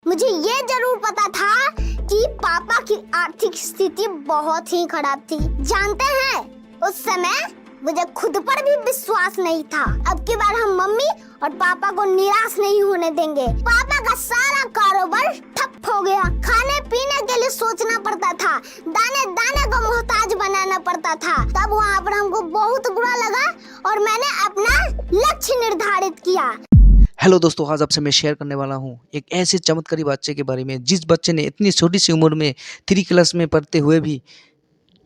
मुझे ये जरूर पता था कि पापा की आर्थिक स्थिति बहुत ही खराब थी। जानते हैं, उस समय मुझे खुद पर भी विश्वास नहीं था। अब की बार हम मम्मी और पापा को निराश नहीं होने देंगे। पापा का सारा कारोबार ठप हो गया। खाने पीने के लिए सोचना पड़ता था, दाने दाने को मोहताज बनाना पड़ता था। तब वहाँ पर हमको बहुत बुरा लगा और मैंने अपना लक्ष्य निर्धारित किया। हेलो दोस्तों, आज आपसे मैं शेयर करने वाला हूँ एक ऐसे चमत्कारी बच्चे के बारे में जिस बच्चे ने इतनी छोटी सी उम्र में 3 क्लास में पढ़ते हुए भी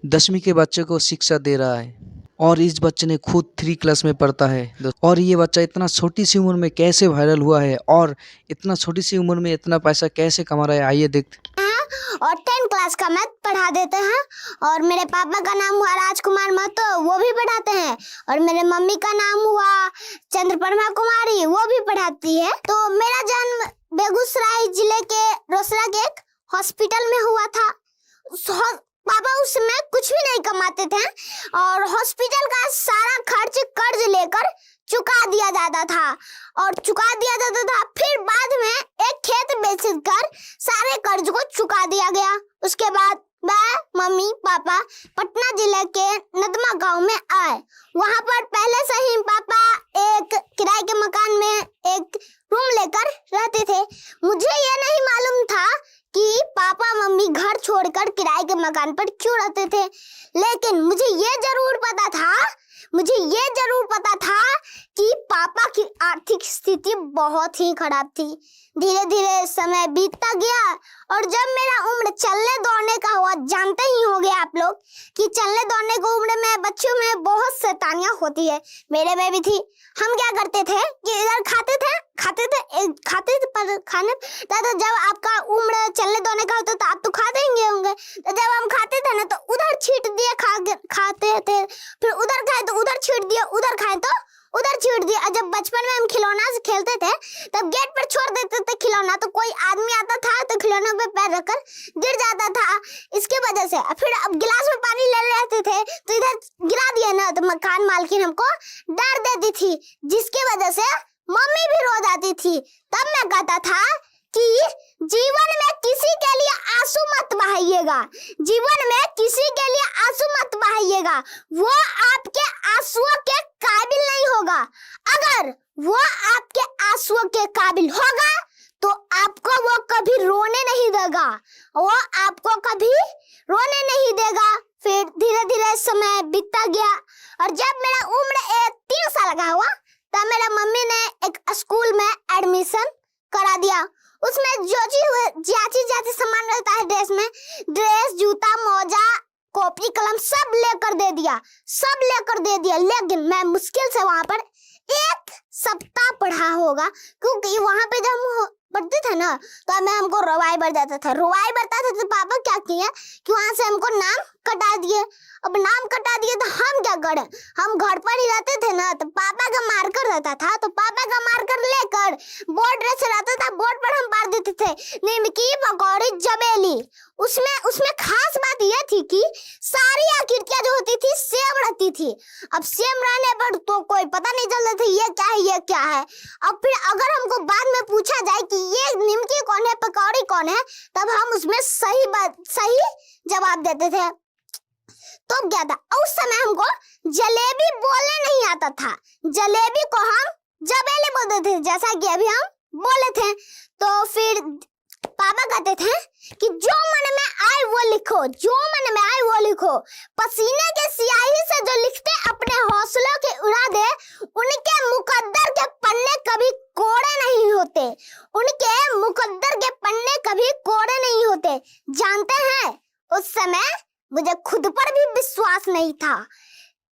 10वीं के बच्चे को शिक्षा दे रहा है। और इस बच्चे ने खुद 3 क्लास में पढ़ता है। और ये बच्चा इतना छोटी सी उम्र में कैसे वायरल हुआ है और इतना छोटी सी उम्र में इतना पैसा कैसे कमा रहा है, आइए देखते हैं। और 10 क्लास का मैथ पढ़ा देते हैं। और मेरे पापा का नाम हुआ राजकुमार महतो, वो भी पढ़ाते हैं। और मेरे मम्मी का नाम हुआ चंद्रप्रमा कुमारी, वो भी पढ़ाती है। तो मेरा जन्म बेगूसराय जिले के रोसड़ा के एक हॉस्पिटल में हुआ था। पापा उस समय कुछ भी नहीं कमाते थे और हॉस्पिटल का सारा खर्च कर्ज लेकर चुका दिया जाता था। फिर बाद में एक खेत बेचकर सारे कर्ज को चुका दिया गया। उसके बाद मैं, मम्मी, पापा पटना जिले के नदमा गांव में आए। वहां पर पहले से ही पापा एक किराए के मकान में एक रूम लेकर रहते थे। मुझे ये नहीं मालूम था कि पापा मम्मी घर छोड़कर किराए के मकान पर क्यों रहते थे, लेकिन मुझे ये जरूर पता था कि पापा की आर्थिक स्थिति बहुत ही खराब थी। धीरे धीरे समय बीतता गया और जब मेरा उम्र चलने दौड़ने का हुआ, जानते ही होंगे आप लोग कि चलने दौड़ने की उम्र में बच्चों में बहुत शैतानियां होती है। मेरे में भी थी। हम क्या करते थे कि इधर खाते थे पर खाने तो जब आपका उम्र चलने दौड़ने का होता तो आप तो खाते ही होंगे। तो जब हम खाते थे ना तो उधर छीट दिए खाते थे, फिर उधर खाए तो उधर छीट दिए, उधर खाए तो उधर छीट दिया। जब बचपन में हम खिलौना से खेलते थे तब गेट पर छोड़ देते थे खिलौना, तो कोई आदमी आता था तो खिलौना पे पैर रखकर गिर जाता था। इसके वजह से फिर अब गिलास में पानी ले लेते थे तो इधर गिरा दिया ना तो मकान मालकिन हमको डांट देती थी, जिसकी वजह से मम्मी भी रो जाती थी। तब मैं कहता था कि जीवन में किसी के लिए आंसू मत बहाइएगा, जीवन में किसी के लिए आंसू मत बहाइएगा। वो आपके आंसुओं के काबिल नहीं होगा। अगर वो आपके आंसुओं के काबिल होगा तो आपको वो कभी रोने नहीं देगा, फिर धीरे धीरे समय बीतता गया और जब मेरा उम्र 3 साल का हुआ तब मेरा मम्मी ने एक स्कूल में एडमिशन करा दिया। उसमें जाती सामान रहता है ड्रेस, जूता, मोजा, कॉपी, कलम सब लेकर दे दिया। लेकिन मैं मुश्किल से वहां पर 1 सप्ताह पढ़ा होगा, क्योंकि वहां पे जब हम पढ़ते थे ना तो हमको रोवाई बढ़ जाता था। तो पापा क्या किए कि वहां से हमको नाम कटा दिए। अब नाम कटा दिए तो हम क्या करें, हम घर पर ही रहते थे ना, तो पापा का मार्कर रहता था तो पापा का मार्कर लेकर बोर्ड से रहता था, बोर्ड पर हम मार देते थे निमकी, पकौड़ी, जबेली। उसमें खास बात यह थी कि सारी आकृतियां जो होती थी सेम रहती थी। अब सेम रहने पर तो कोई पता नहीं चलता था ये क्या है। अब फिर अगर हमको बाद में पूछा जाए कि ये निमकी कौन है, पकौड़ी कौन है, तब हम उसमें सही जवाब देते थे। तो क्या था, उस समय हमको जलेबी बोलने नहीं आता था। जलेबी को हम जबेली बोलते थे, जैसा कि अभी हम बोले थे। तो फिर पापा कहते थे कि जो मन में आए वो लिखो, पसीने के स्याही से जो लिखते अपने हौसलों के उड़ा दे, उनके मुकद्दर के पन्ने कभी कोरे नहीं होते। जानते हैं, उस समय मुझे खुद पर भी विश्वास नहीं था।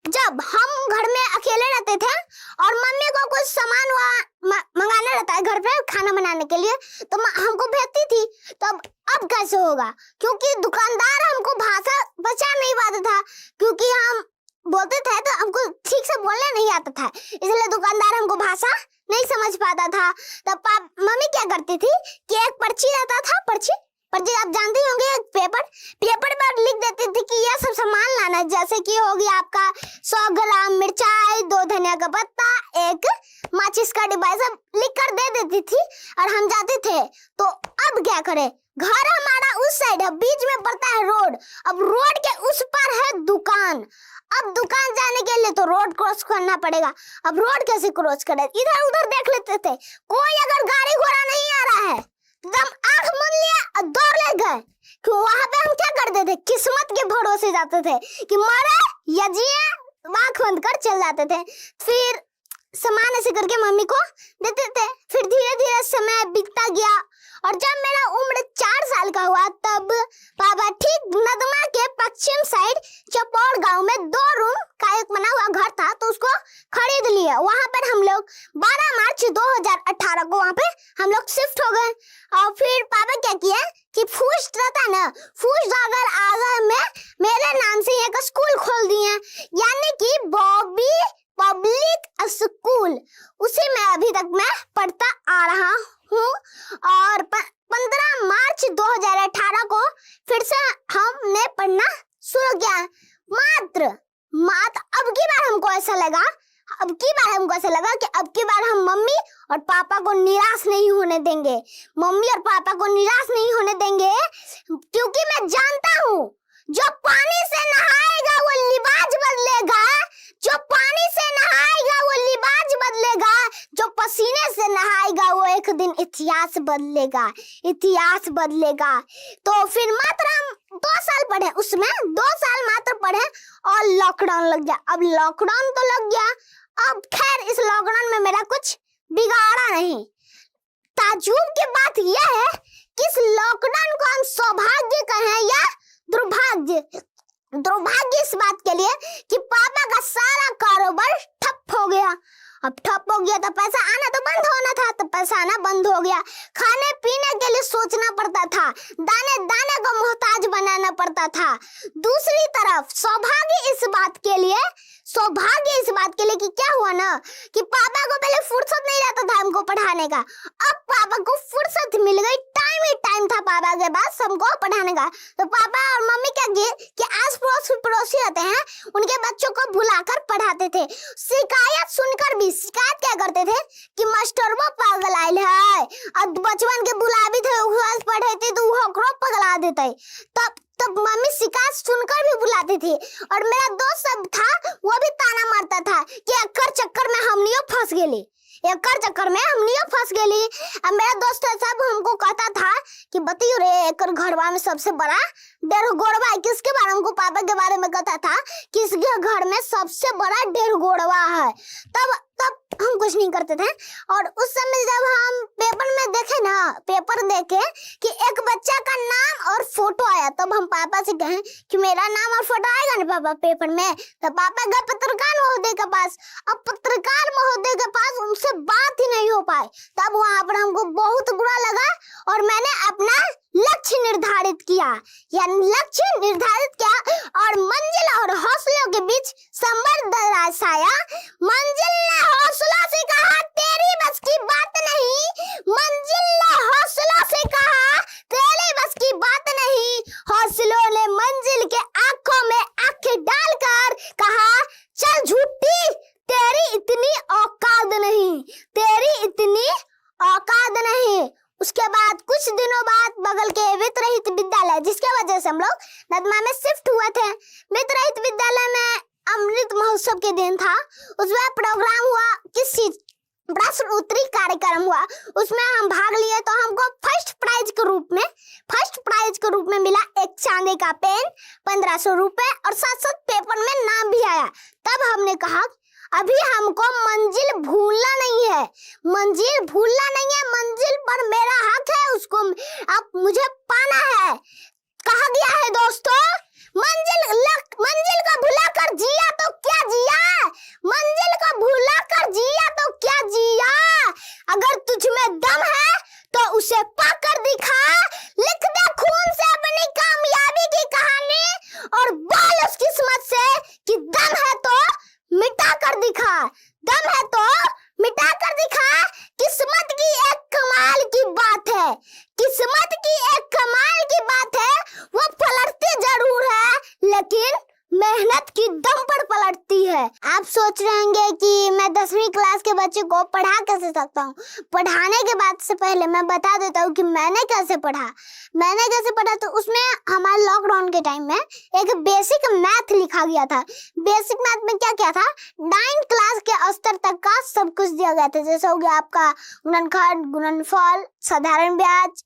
जब हम घर में अकेले रहते थे और मम्मी को कुछ सामान मंगाना रहता है घर पे खाना बनाने के लिए तो हमको भेजती थी। तो अब कैसे होगा, क्योंकि दुकानदार हमको भाषा बचा नहीं पाता था, क्योंकि हम बोलते थे तो हमको ठीक से बोलने नहीं आता था, इसलिए दुकानदार हमको भाषा नहीं समझ पाता था। तब मम्मी क्या करती थी कि एक पर्ची रहता था, पर्ची आप जानते होंगे, पेपर पर लिख देती थी कि ये सब सामान लाना, जैसे कि होगी आपका 100 ग्राम मिर्चाई, 2 धनिया का पत्ता, 1 माचिस का डिब्बा सब लिख कर दे देती थी और हम जाते थे। तो अब क्या करें, घर हमारा उस साइड है, बीच में पड़ता है रोड, अब रोड के उस पर है दुकान। अब दुकान जाने के लिए तो रोड क्रॉस करना पड़ेगा। अब रोड कैसे क्रॉस करें, इधर उधर देख लेते थे, कोई अगर गाड़ी घोड़ा नहीं आ रहा है एकदम आंख मूंद लिया और दौड़ ले गए। कि वहां पे हम क्या करते थे, किस्मत के भरोसे जाते थे कि मरे या जिए, आंख बंद कर चल जाते थे। फिर सामान ऐसे करके मम्मी को देते थे। फिर धीरे धीरे समय बीतता गया और जब मेरा उम्र 4 साल का हुआ तब पापा ठीक नदमा के पश्चिम साइड चपौड़ गांव में 2 रूम का एक बना हुआ घर था, तो उसको खरीद लिया। वहां पर हम लोग 12 मार्च 2018 को वहां पे हम लोग शिफ्ट हो गए। और फिर पापा क्या किया कि फूस रहता ना, फूस जागर आगर में मेरे नाम से एक स्कूल खोल दिए, यानी कि बॉबी पब्लिक स्कूल। उसी में अभी तक मैं पढ़ता आ रहा हूँ। और 15 मार्च 2018 को फिर से हमने पढ़ना शुरू किया। मात्र अब की बार हमको ऐसा लगा कि अब की बार हम मम्मी और पापा को निराश नहीं होने देंगे। क्योंकि मैं जानता हूँ जो पानी से नहाएगा वो लिबाज बदलेगा, जो पानी से नहाएगा वो लिबाज बदलेगा, जो पसीने से नहाएगा वो एक दिन इतिहास बदलेगा। तो फिर मात्र हम 2 साल पढ़े, उसमें 2 साल मात्र पढ़े और लॉकडाउन लग गया। अब लॉकडाउन तो लग गया, अब खैर इस लॉकडाउन में मेरा कुछ बिगाड़ा नहीं। ताज्जुब की बात यह है कि इस लॉकडाउन को हम सौभाग्य कहें या दुर्भाग्य इस बात के लिए कि पापा का सारा कारोबार ठप हो गया। अब ठप हो गया तो पैसा आना तो बंद होना था, तो पैसा आना बंद हो गया। खाने पीने के लिए सोचना पड़ता था, दाने दाने को मोहताज बनाना पड़ता था। दूसरी तरफ सौभाग्य इस बात के लिए कि क्या हुआ ना कि पापा को पहले फुर्सत नहीं रहता था हमको पढ़ाने का, अब पापा को फुर्सत मिल गई, टाइम ही टाइम था पापा के पास हमको पढ़ाने का। तो पापा और मम्मी क्या किए कि आस पड़ोसी रहते हैं उनके बच्चों को बुलाकर पढ़ाते थे। शिकायत सुनकर भी शिकायत क्या करते थे कि मास्टर वो पागल आयल है, अब बचपन के बुलावी थे पढ़े थे तो वो पगला देते। तब मम्मी शिकायत सुनकर भी बुलाती थी। और मेरा दोस्त सब था वो भी ताना मारता था कि एकर चक्कर में हमनियो फंस गेली। अब मेरा दोस्त सब हमको कहता था कि बतियो रे एकर घरवा में सबसे बड़ा डेढ़गोड़वा है। किसके बारे में, हमको पापा के बारे में कहता था किसके घर में सबसे बड़ा डेढ़गोड़वा है। तब हम कुछ नहीं करते थे। और उस समय जब हम पेपर देखे कि एक बच्चा का नाम और फोटो आया, तब हम पापा से कहें कि मेरा नाम और फोटो आएगा ना पापा पेपर में। तो पापा गए पत्रकार महोदय के पास। अब पत्रकार महोदय के पास उनसे बात ही नहीं हो पाए। तब वहां पर हमको बहुत बुरा लगा और मैंने अपना लक्ष्य निर्धारित किया और मंजिल और हौसलों के बीच संबंध दर्शाया। मंजिल ने हौसलों से कहा तेरी बस की बात नहीं, मंजिल ने हौसलों से कहा तेरी बस की बात नहीं। हौसलों ने मंजिल के आंखों में आंखें डालकर कहा चल झूठी तेरी इतनी औकात नहीं। उसके बाद कुछ दिनों बाद बगल के वित्त-रहित विद्यालय, जिसके वजह से हम लोग नदमा में शिफ्ट हुए थे, वित्त-रहित विद्यालय में अमृत महोत्सव के दिन था। उसमें प्रोग्राम हुआ, किसी प्रश्नोत्तरी कार्यक्रम हुआ, उसमें हम भाग लिए। तो हमको फर्स्ट प्राइज के रूप में मिला एक चांदी का पेन, 1500 रुपए और साथ पेपर में नाम भी आया। तब हमने कहा अभी हमको मंजिल भूलना नहीं है, मंजिल पर मेरा हक है, उसको अब मुझे पाना है। कहा गया है दोस्तों, मंजिल को भुलाकर जिया तो क्या जिया, अगर तुझ में दम है तो उसे पाकर दिखा। लिख दे खून से अपनी कामयाबी की कहानी और बोल उस किस्मत से कि दम है तो मिटा कर दिखा। किस्मत की एक कमाल की बात है, वो पलटती जरूर है लेकिन मेहनत की दम पर पलटती है। आप सोच रहे होंगे कि मैं 10वीं क्लास के बच्चे को पढ़ा कैसे सकता हूँ। पढ़ाने के बाद से पहले मैं बता देता हूँ कि मैंने कैसे पढ़ा। तो उसमें हमारे लॉकडाउन के टाइम में एक बेसिक मैथ लिखा गया था। बेसिक मैथ में क्या क्या था, 9 क्लास के स्तर तक का सब कुछ दिया गया था। जैसे हो गया आपका गुणनखंड, गुणनफल, साधारण ब्याज,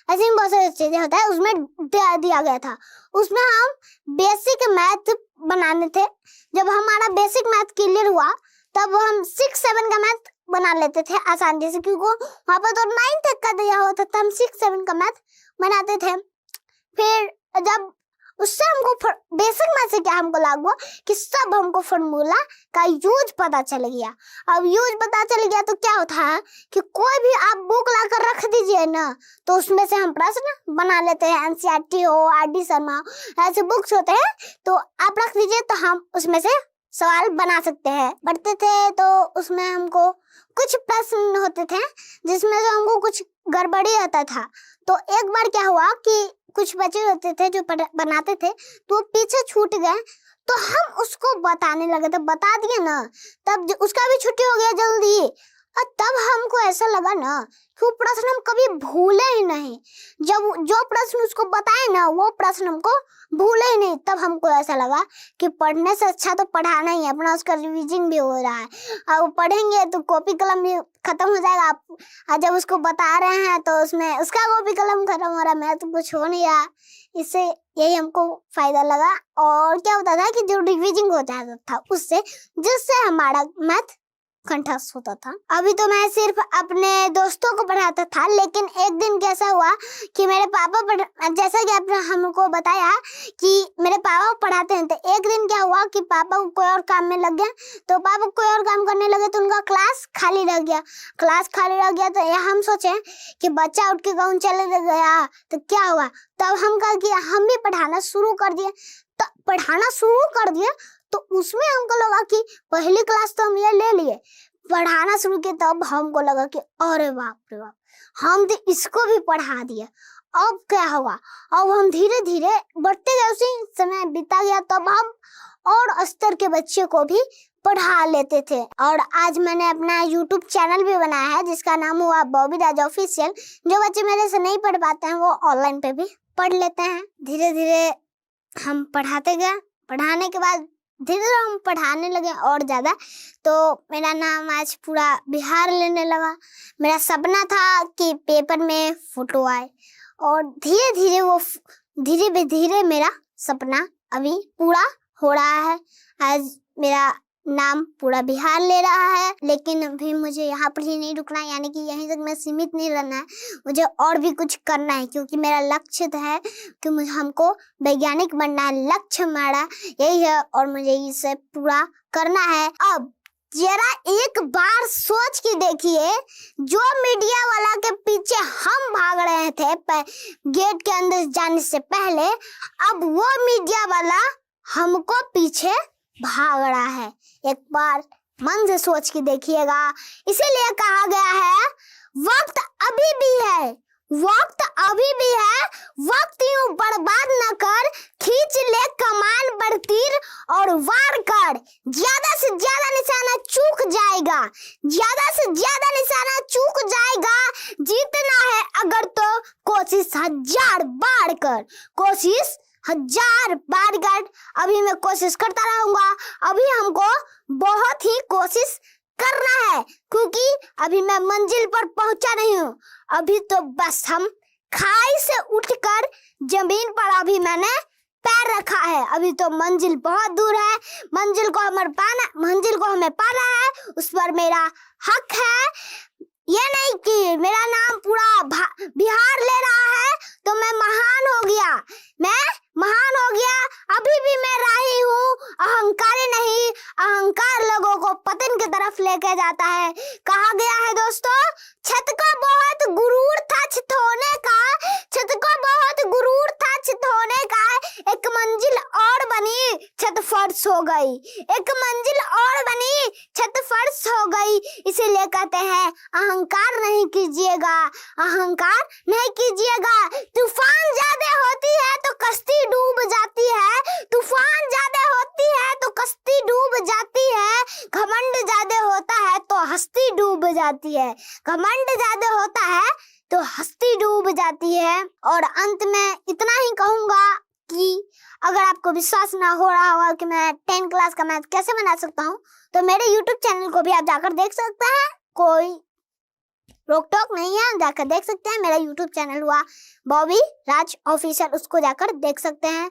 ऐसी बहुत सारी चीजें होता है, उसमें दिया गया था। उसमें हम बेसिक मैथ बनाने थे। जब हमारा बेसिक मैथ क्लियर हुआ तब हम 6-7 का मैथ बना लेते थे आसानी से, क्योंकि वहाँ पर तो 9 तक का दिया होता था, हम 6-7 का मैथ बनाते थे। फिर जब उससे हमको बेसिक मैथ से क्या हमको लागू हुआ कि सब हमको फॉर्मूला का यूज पता चल गया। अब यूज पता चल गया तो क्या होता है कि कोई भी आप बुक लाकर रख दीजिए ना, तो उसमें से हम प्रश्न बना लेते हैं। एनसीईआरटी हो, आर.डी. शर्मा, ऐसे बुक्स होते हैं, तो आप रख दीजिए तो हम उसमें से सवाल बना सकते हैं। पढ़ते थे तो उसमें हमको कुछ प्रश्न होते थे जिसमें से हमको कुछ गड़बड़ी होता था। तो एक बार क्या हुआ कि कुछ बच्चे होते थे जो बनाते थे तो पीछे छूट गए, तो हम उसको बताने लगे थे, बता दिए ना, तब उसका भी छुट्टी हो गया जल्दी। और तब हमको ऐसा लगा ना कि वो प्रश्न हम कभी भूले ही नहीं। जब जो प्रश्न उसको बताए ना वो प्रश्न हमको भूले ही नहीं। तब हमको ऐसा लगा कि पढ़ने से अच्छा तो पढ़ाना ही है, अपना उसका रिवीजन भी हो रहा है। अब पढ़ेंगे तो कॉपी कलम भी खत्म हो जाएगा। आप जब उसको बता रहे हैं तो उसमें उसका कॉपी कलम खत्म हो रहा है, मैं तो कुछ हो नहीं रहा। इससे यही हमको फायदा लगा। और क्या होता था कि जो रिवीजन हो जाता था उससे, जिससे हमारा मैथ कंठस्थ होता था। अभी तो मैं सिर्फ अपने दोस्तों को पढ़ाता था, लेकिन एक दिन कैसा हुआ कि मेरे पापा जैसा कि आपने हमको बताया कि मेरे पापा पढ़ाते हैं, तो एक दिन क्या हुआ कि पापा को कोई और काम में लग गया, तो पापा कोई और काम करने लगे तो उनका क्लास खाली रह गया। तो यह हम सोचे कि बच्चा उठ के गाँव चले गया तो क्या हुआ। तब हम कहा कि हम भी पढ़ाना शुरू कर दिए। तो उसमें हमको लगा कि पहली क्लास तो हम ये ले लिए, पढ़ाना शुरू किया, तब हमको लगा कि अरे बाप रे बाप, हम तो इसको भी पढ़ा दिए। अब क्या हुआ, अब हम धीरे धीरे बढ़ते गए, उसी समय बीता गया, तब हम और स्तर के बच्चे को भी पढ़ा लेते थे। और आज मैंने अपना YouTube चैनल भी बनाया है जिसका नाम हुआ बॉबी राज ऑफिशियल। जो बच्चे मेरे से नहीं पढ़ पाते हैं वो ऑनलाइन पे भी पढ़ लेते हैं। धीरे धीरे हम पढ़ाते गए, पढ़ाने के बाद धीरे हम पढ़ाने लगे और ज़्यादा, तो मेरा नाम आज पूरा बिहार लेने लगा। मेरा सपना था कि पेपर में फोटो आए, और धीरे धीरे मेरा सपना अभी पूरा हो रहा है। आज मेरा नाम पूरा बिहार ले रहा है, लेकिन अभी मुझे यहाँ पर ही नहीं रुकना है, यानी कि यहीं तक मैं सीमित नहीं रहना है, मुझे और भी कुछ करना है, क्योंकि मेरा लक्ष्य है कि हमको वैज्ञानिक बनना है। लक्ष्य हमारा यही है और मुझे इसे पूरा करना है। अब जरा एक बार सोच के देखिए, जो मीडिया वाला के पीछे हम भाग रहे थे गेट के अंदर जाने से पहले, अब वो मीडिया वाला हमको पीछे भाग रहा है। एक बार मन से सोच के देखिएगा। इसीलिए कहा गया है वक्त अभी भी है, वक्त यूं बर्बाद न कर, खींच ले कमान पर तीर और वार कर। ज्यादा से ज्यादा निशाना चूक जाएगा, जीतना है अगर तो कोशिश 1000 बार कर, अभी मैं कोशिश करता रहूंगा। अभी हमको बहुत ही कोशिश करना है, क्योंकि अभी मैं मंजिल पर पहुंचा नहीं हूँ। अभी तो बस हम खाई से उठकर जमीन पर अभी मैंने पैर रखा है। अभी तो मंजिल बहुत दूर है, मंजिल को हमें पाना है, उस पर मेरा हक है। ये नहीं कि मेरा नाम पूरा बिहार ले रहा है तो मैं महान हो गया, अभी भी मैं राही हूँ, अहंकारी नहीं। अहंकार लोगों को पतन की तरफ लेके जाता है। कहा गया है दोस्तों, छत को बहुत गुरूर था छित होने का, एक मंजिल और बनी छत फर्श हो गई, इसीलिए कहते हैं अहंकार नहीं कीजिएगा। तूफान ज्यादा होती है तो कश्ती डूब जाती है, तूफान ज्यादा जाती है, घमंड ज्यादा होता है तो हस्ती डूब जाती है। और अंत में इतना ही कहूंगा कि अगर आपको विश्वास ना हो रहा होगा कि मैं 10 क्लास का मैथ कैसे बना सकता हूँ, तो मेरे YouTube चैनल को भी आप जाकर देख सकते हैं, कोई रोक टोक नहीं है, जाकर देख सकते हैं। मेरा YouTube चैनल हुआ बॉबी राज ऑफिशियल, उसको जाकर देख सकते हैं।